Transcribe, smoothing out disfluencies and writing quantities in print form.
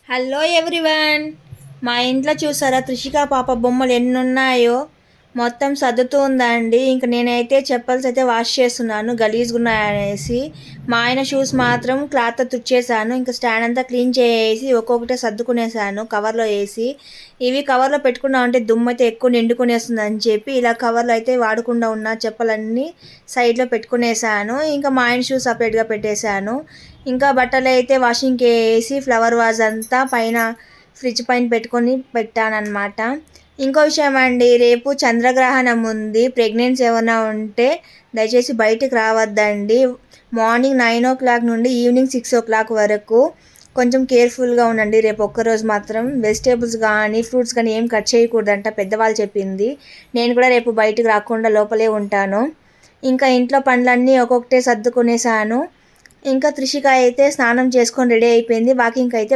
Hello everyone. మా ఇంట్లో చూసారా త్రిషిక పాప బొమ్మలు ఎన్ని ఉన్నాయో. మొత్తం సర్దుతూ ఉందండి. ఇంక నేనైతే చెప్పల్స్ అయితే వాష్ చేస్తున్నాను గలీజ్గా ఉన్నాయనేసి. మా ఆయన షూస్ మాత్రం క్లాత్తో తుడిచేసాను. ఇంకా స్టాండ్ అంతా క్లీన్ చేసి ఒక్కొక్కటే సర్దుకునేసాను కవర్లో వేసి. ఇవి కవర్లో పెట్టుకున్నామంటే దుమ్ము అయితే ఎక్కువ నిండుకునేస్తుంది అని చెప్పి ఇలా కవర్లో అయితే వాడకుండా ఉన్న చెప్పలన్నీ సైడ్లో పెట్టుకునేసాను. ఇంకా మా ఆయన షూస్ సపరేట్గా పెట్టేశాను. ఇంకా బట్టలు అయితే వాషింగ్కి వేసి ఫ్లవర్ వాజ్ అంతా పైన ఫ్రిడ్జ్ పైన పెట్టుకొని పెట్టానన్నమాట. ఇంకో విషయం అండి, రేపు చంద్రగ్రహణం ఉంది. ప్రెగ్నెన్సీ ఏమైనా ఉంటే దయచేసి బయటికి రావద్దండి. మార్నింగ్ 9 o'clock నుండి ఈవినింగ్ 6 o'clock వరకు కొంచెం కేర్ఫుల్గా ఉండండి. రేపు ఒక్కరోజు మాత్రం వెజిటేబుల్స్ కానీ ఫ్రూట్స్ కానీ ఏం కట్ చేయకూడదంట పెద్దవాళ్ళు చెప్పింది. నేను కూడా రేపు బయటికి రాకుండా లోపలే ఉంటాను. ఇంకా ఇంట్లో పనులన్నీ ఒక్కొక్కటే సర్దుకునేసాను. ఇంకా త్రిషిక అయితే స్నానం చేసుకొని రెడీ అయిపోయింది. వాకింగ్కి అయితే